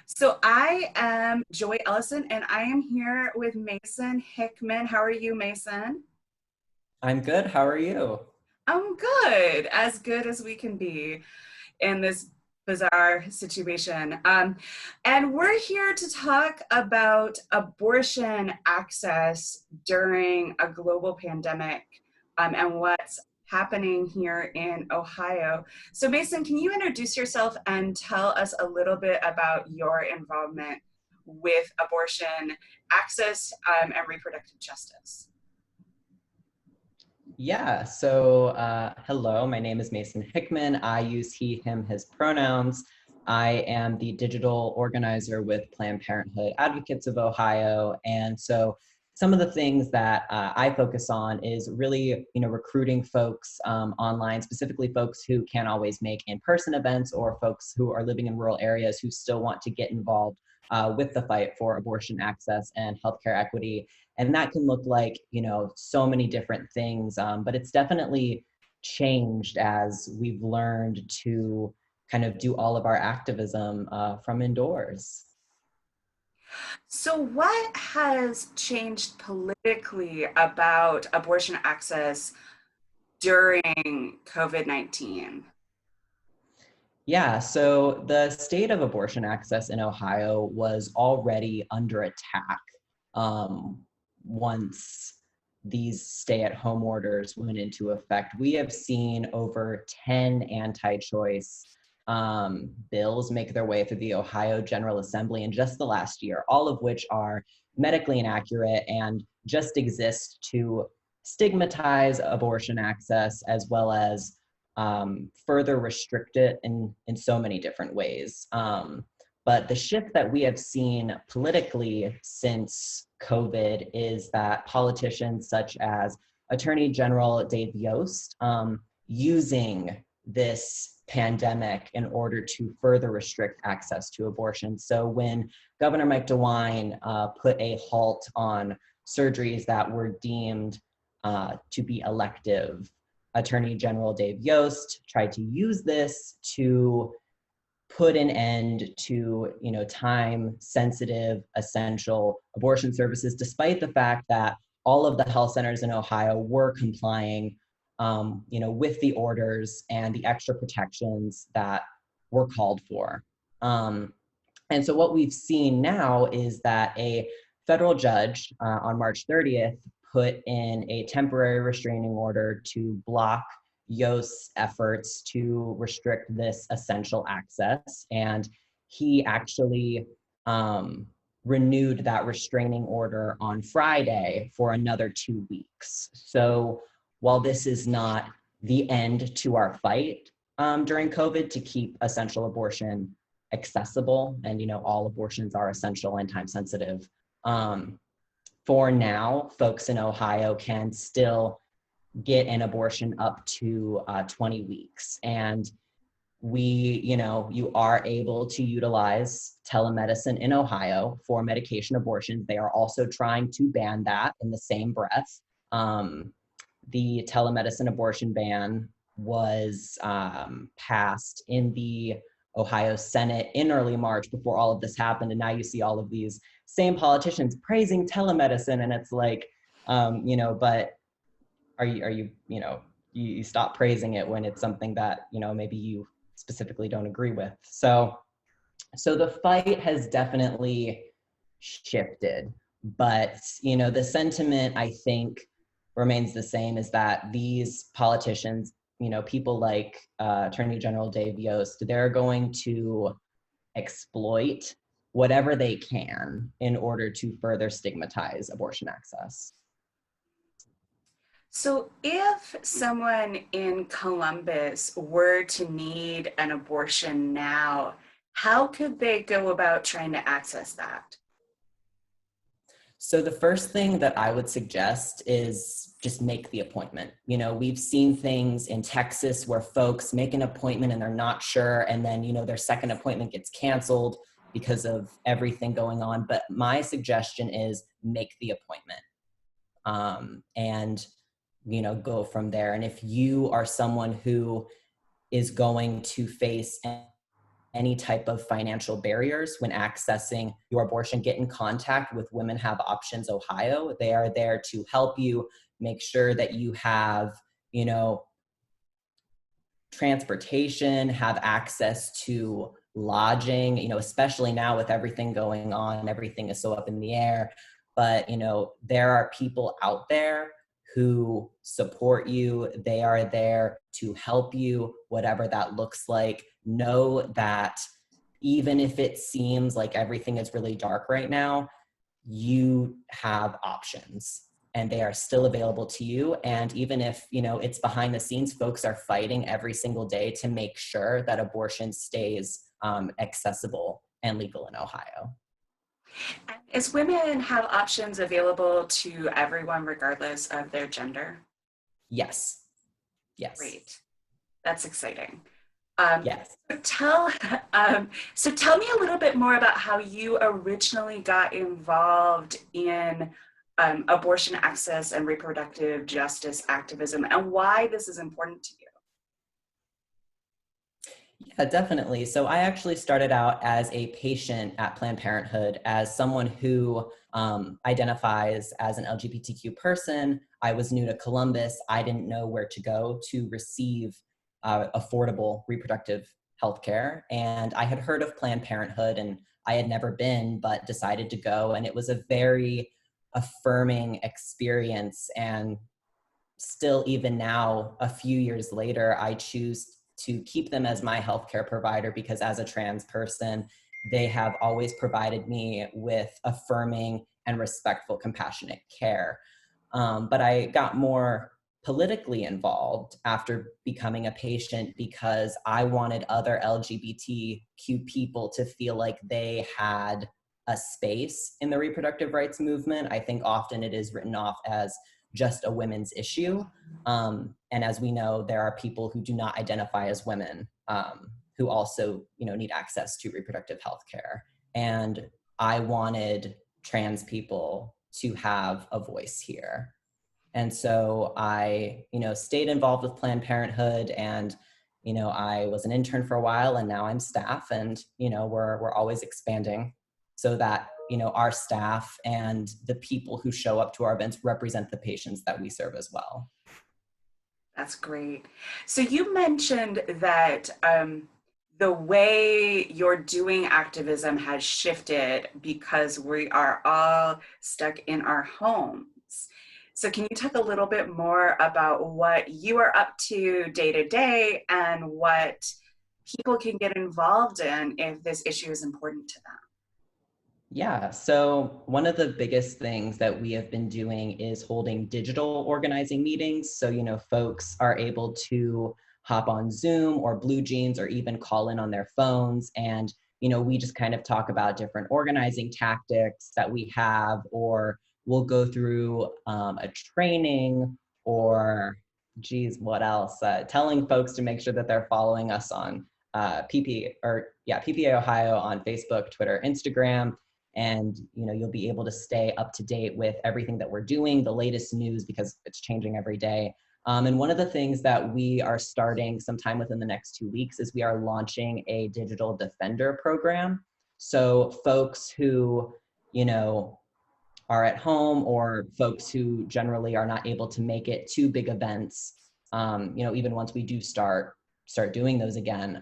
So I am Joy Ellison, and I am here with Mason Hickman. How are you, Mason? I'm good. How are you? I'm good as we can be in this bizarre situation. And we're here to talk about abortion access during a global pandemic, and what's happening here in Ohio. So, Mason, can you introduce yourself and tell us a little bit about your involvement with abortion access, and reproductive justice? Hello, my name is Mason Hickman. I use he, him, his pronouns. I am the digital organizer with Planned Parenthood Advocates of Ohio. And so some of the things that I focus on is really, recruiting folks online, specifically folks who can't always make in-person events or folks who are living in rural areas who still want to get involved with the fight for abortion access and healthcare equity. And that can look like, so many different things, but it's definitely changed as we've learned to kind of do all of our activism from indoors. So, what has changed politically about abortion access during COVID-19? Yeah, so the state of abortion access in Ohio was already under attack um, once these stay-at-home orders went into effect. We have seen over 10 anti-choice bills make their way through the Ohio General Assembly in just the last year, all of which are medically inaccurate and just exist to stigmatize abortion access as well as further restrict it in so many different ways. But the shift that we have seen politically since COVID is that politicians such as Attorney General Dave Yost using this pandemic in order to further restrict access to abortion. So when Governor Mike DeWine put a halt on surgeries that were deemed to be elective, Attorney General Dave Yost tried to use this to put an end to, time sensitive essential abortion services, despite the fact that all of the health centers in Ohio were complying with the orders and the extra protections that were called for. And so what we've seen now is that a federal judge on March 30th put in a temporary restraining order to block Yost's efforts to restrict this essential access. And he actually renewed that restraining order on Friday for another 2 weeks. So while this is not the end to our fight during COVID to keep essential abortion accessible, and all abortions are essential and time sensitive, for now, folks in Ohio can still get an abortion up to 20 weeks. And you are able to utilize telemedicine in Ohio for medication abortions. They are also trying to ban that in the same breath. The telemedicine abortion ban was passed in the Ohio Senate in early March before all of this happened. And now you see all of these same politicians praising telemedicine. And it's like, but you stop praising it when it's something that, maybe you specifically don't agree with. So the fight has definitely shifted, but, the sentiment I think remains the same, is that these politicians, people like Attorney General Dave Yost, they're going to exploit whatever they can in order to further stigmatize abortion access. So, if someone in Columbus were to need an abortion now, how could they go about trying to access that? So the first thing that I would suggest is just make the appointment. We've seen things in Texas where folks make an appointment and they're not sure, and then, their second appointment gets canceled because of everything going on. But my suggestion is make the appointment, and, go from there. And if you are someone who is going to face any type of financial barriers when accessing your abortion, get in contact with Women Have Options Ohio. They are there to help you make sure that you have, you know, transportation, have access to lodging, you know, especially now with everything going on, everything is so up in the air. But, you know, there are people out there who support you. They are there to help you, whatever that looks like. Know that even if it seems like everything is really dark right now, you have options and they are still available to you. And even if, you know, it's behind the scenes, folks are fighting every single day to make sure that abortion stays accessible and legal in Ohio. Is Women Have Options available to everyone regardless of their gender? Yes. Yes. Great. That's exciting. Yes. So tell me a little bit more about how you originally got involved in abortion access and reproductive justice activism and why this is important to you. Yeah, definitely. So I actually started out as a patient at Planned Parenthood, as someone who identifies as an LGBTQ person. I was new to Columbus. I didn't know where to go to receive affordable reproductive health care. And I had heard of Planned Parenthood and I had never been, but decided to go. And it was a very affirming experience. And still, even now, a few years later, I choose to keep them as my healthcare provider because as a trans person, they have always provided me with affirming and respectful, compassionate care. But I got more politically involved after becoming a patient because I wanted other LGBTQ people to feel like they had a space in the reproductive rights movement. I think often it is written off as just a women's issue. And as we know, there are people who do not identify as women who also, you know, need access to reproductive health care. And I wanted trans people to have a voice here. And so I, you know, stayed involved with Planned Parenthood, and, you know, I was an intern for a while, and now I'm staff, and, you know, we're always expanding so that, you know, our staff and the people who show up to our events represent the patients that we serve as well. That's great. So you mentioned that the way you're doing activism has shifted because we are all stuck in our homes. So can you talk a little bit more about what you are up to day to day and what people can get involved in if this issue is important to them? Yeah, so one of the biggest things that we have been doing is holding digital organizing meetings. So, you know, folks are able to hop on Zoom or Blue Jeans or even call in on their phones. And, you know, we just kind of talk about different organizing tactics that we have, or we'll go through a training, or, geez, what else? Telling folks to make sure that they're following us on PPA Ohio on Facebook, Twitter, Instagram. And, you know, you'll be able to stay up to date with everything that we're doing, the latest news, because it's changing every day. And one of the things that we are starting sometime within the next 2 weeks is we are launching a digital defender program. So folks who, you know, are at home, or folks who generally are not able to make it to big events, you know, even once we do start doing those again,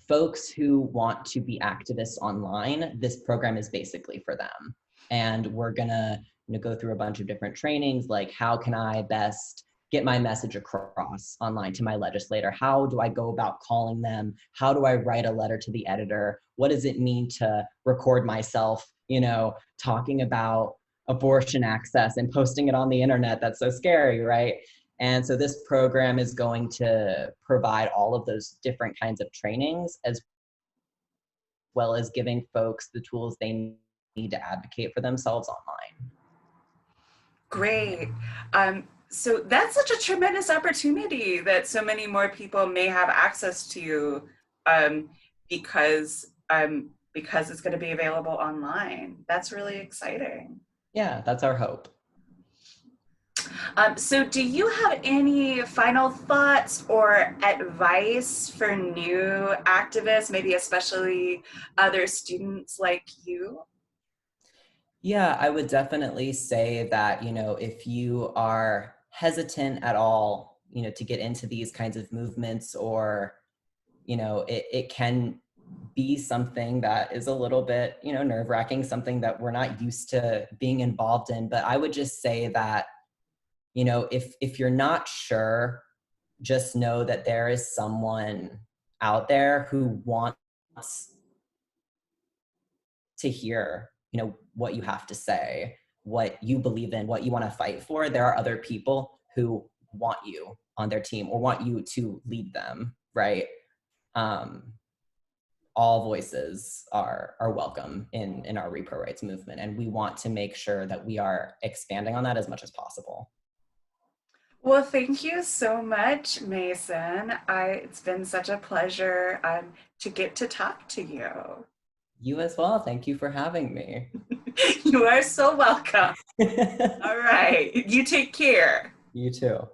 folks who want to be activists online, this program is basically for them. And we're gonna, you know, go through a bunch of different trainings, like how can I best get my message across online to my legislator? How do I go about calling them? How do I write a letter to the editor? What does it mean to record myself, you know, talking about abortion access and posting it on the internet? That's so scary, right? And so this program is going to provide all of those different kinds of trainings, as well as giving folks the tools they need to advocate for themselves online. Great. So that's such a tremendous opportunity that so many more people may have access to um, because it's going to be available online. That's really exciting. Yeah, that's our hope. So do you have any final thoughts or advice for new activists, maybe especially other students like you? Yeah, I would definitely say that, if you are hesitant at all, to get into these kinds of movements, or, it can be something that is a little bit, nerve wracking, something that we're not used to being involved in. But I would just say that, if you're not sure, just know that there is someone out there who wants to hear, what you have to say, what you believe in, what you want to fight for. There are other people who want you on their team or want you to lead them, right? Um, all voices are welcome in our repro rights movement, and we want to make sure that we are expanding on that as much as possible. Well, thank you so much, Mason. It's been such a pleasure to get to talk to you. You as well. Thank you for having me. You are so welcome. All right. You take care. You too.